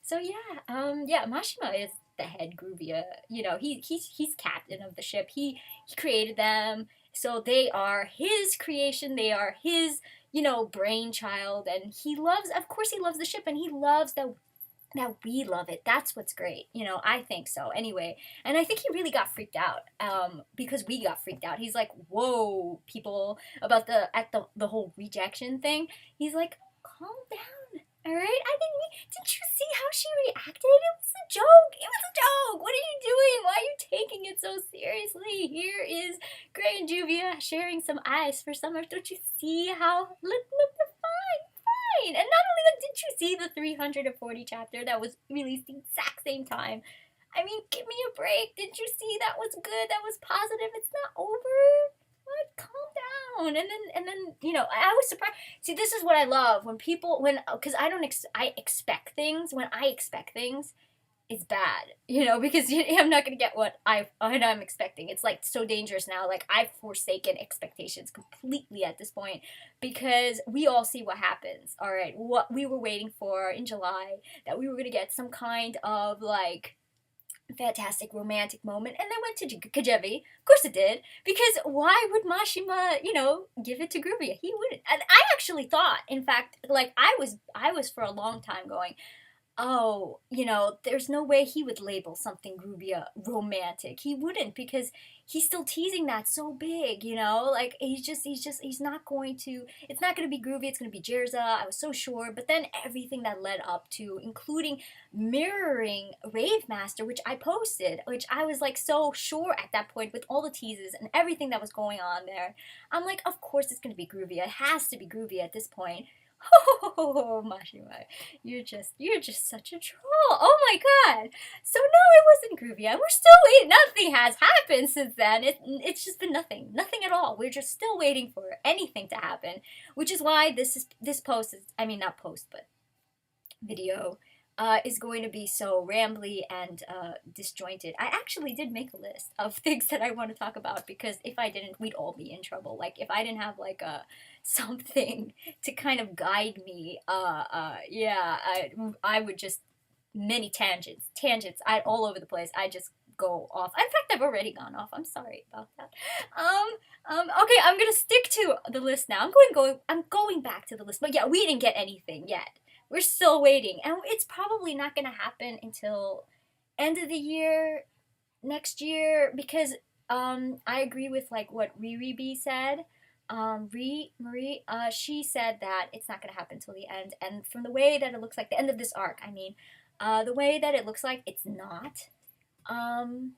So yeah, Mashima is the head Gruvia. He's captain of the ship. He created them, so they are his creation. They are his brainchild, and he loves. Of course, he loves the ship, and he loves that we love it. That's what's great. I think so. Anyway, and I think he really got freaked out because we got freaked out. He's like, "Whoa, people," about the whole rejection thing. He's like, "Calm down. All right? Didn't you see how she reacted? It was a joke. It was a joke. What are you doing? Why are you taking it so seriously? Here is Gray and Juvia sharing some ice for summer. Don't you see how look they're fine." And not only that, did you see the 340 chapter that was released the exact same time? I mean, give me a break. Did you see that was good? That was positive. It's not over. What? Calm down. And then I was surprised. See, this is what I love when people because I expect things. When I expect things, it's bad, because I'm not gonna get what I'm expecting. It's like so dangerous now. Like I've forsaken expectations completely at this point because we all see what happens. All right, what we were waiting for in July, that we were gonna get some kind of like fantastic romantic moment, and then went to Kajevi. Of course it did, because why would Mashima, give it to Gruvia? He wouldn't. And I actually thought, in fact, like I was for a long time going, oh, there's no way he would label something Gruvia romantic. He wouldn't, because he's still teasing that so big, like he's not going to, it's not going to be Gruvia, it's going to be Jirza. I was so sure, but then everything that led up to, including mirroring Rave Master, which I posted, which I was like so sure at that point with all the teases and everything that was going on there. I'm like, of course it's going to be Gruvia. It has to be Gruvia at this point. Oh, Mashima, you're just such a troll. Oh my god. So no, it wasn't Gruvia. We're still waiting. Nothing has happened since then. It's just been nothing. Nothing at all. We're just still waiting for anything to happen. Which is why this post is, I mean, not post, but video is going to be so rambly and disjointed. I actually did make a list of things that I want to talk about, because if I didn't, we'd all be in trouble. Like if I didn't have like a something to kind of guide me, yeah, I would just many tangents. I all over the place. I just go off. In fact, I've already gone off. I'm sorry about that. Okay, I'm gonna stick to the list now. I'm going back to the list. But yeah, we didn't get anything yet. We're still waiting, and it's probably not gonna happen until end of the year, next year, because I agree with like what Riri B said. Marie, she said that it's not gonna happen till the end, and from the way that it looks like the end of this arc, I mean, the way that it looks like it's not. Um,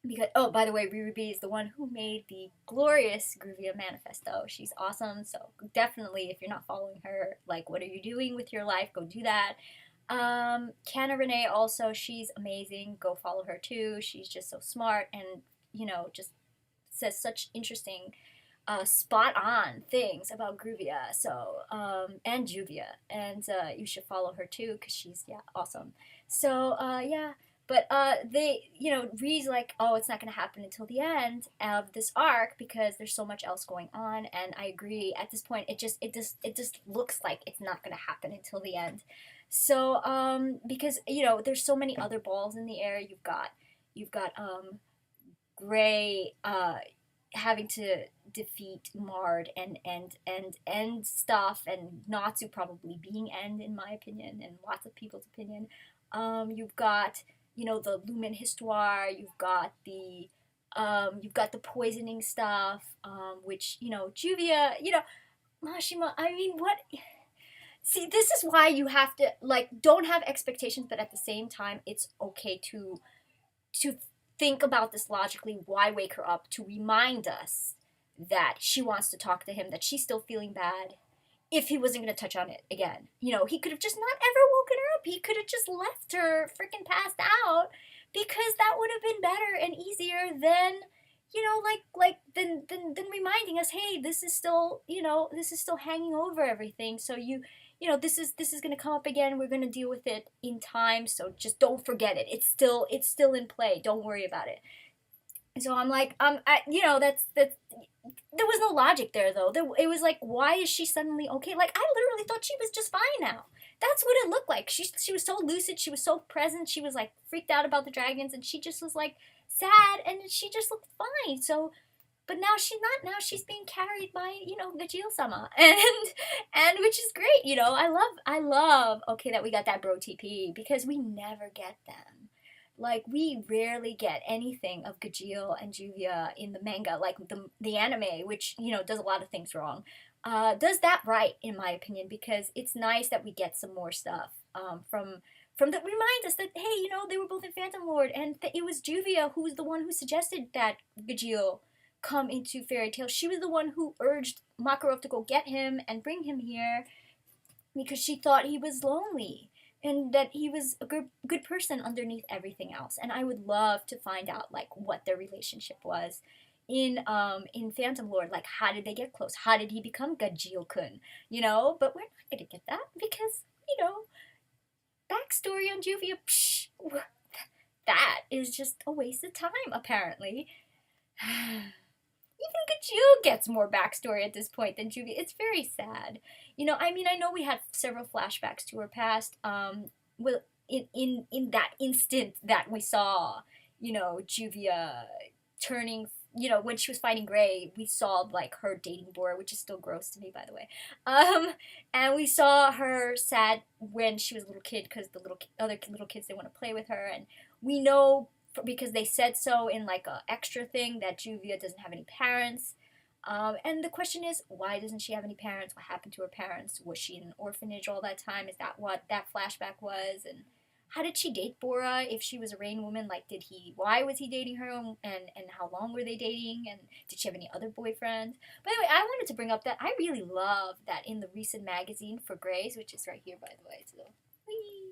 because oh, by the way, Riri B is the one who made the glorious Gruvia manifesto. She's awesome. So definitely, if you're not following her, like, what are you doing with your life? Go do that. Canna Renee also, she's amazing. Go follow her too. She's just so smart and just says such interesting, spot on things about Gruvia. So and Juvia, and you should follow her too, because she's awesome. So yeah. But Ree's like, oh, it's not going to happen until the end of this arc because there's so much else going on, and I agree. At this point, it just looks like it's not going to happen until the end. So because there's so many other balls in the air. You've got Gray having to defeat Mard and stuff, and Natsu probably being end in my opinion and lots of people's opinion. You've got the Lumen Histoire. You've got the poisoning stuff, which Juvia, Mashima. I mean, what? See, this is why you have to like don't have expectations, but at the same time, it's okay to think about this logically. Why wake her up to remind us that she wants to talk to him, that she's still feeling bad, if he wasn't going to touch on it again. He could have just not ever woken her up. He could have just left her freaking passed out, because that would have been better and easier than, than reminding us, hey, this is still, hanging over everything. So this is going to come up again. We're going to deal with it in time. So just don't forget it. It's still in play. Don't worry about it. So I'm like, that's there was no logic there though. It was like, why is she suddenly okay? Like I literally thought she was just fine now. That's what it looked like. She was so lucid, she was so present, she was like freaked out about the dragons, and she just was like sad, and she just looked fine. So, but now she's not. Now she's being carried by, Gajeel sama, and which is great. I love. Okay, that we got that BrOTP because we never get them. Like we rarely get anything of Gajeel and Juvia in the manga, like the anime, which does a lot of things wrong. Does that right, in my opinion, because it's nice that we get some more stuff from that reminds us that, hey, they were both in Phantom Lord, and it was Juvia who was the one who suggested that Gajeel come into Fairy Tale. She was the one who urged Makarov to go get him and bring him here because she thought he was lonely and that he was a good person underneath everything else. And I would love to find out like what their relationship was in Phantom Lord. Like, how did they get close? How did he become Gajeel-kun? But we're not gonna get that because backstory on Juvia. Psh, that is just a waste of time, apparently. Even Gajeel gets more backstory at this point than Juvia. It's very sad. I know we had several flashbacks to her past. Well, in that instant that we saw, Juvia turning. When she was fighting Gray, we saw like her dating Bora, which is still gross to me, by the way. And we saw her sad when she was a little kid because the other little kids didn't want to play with her, and we know because they said so in like a extra thing that Juvia doesn't have any parents. And the question is, why doesn't she have any parents? What happened to her parents? Was she in an orphanage all that time? Is that what that flashback was? And how did she date Bora if she was a Rain woman? Like, why was he dating her, and how long were they dating? And did she have any other boyfriends? By the way, I wanted to bring up that I really love that in the recent magazine for Grays, which is right here, by the way. So, whee!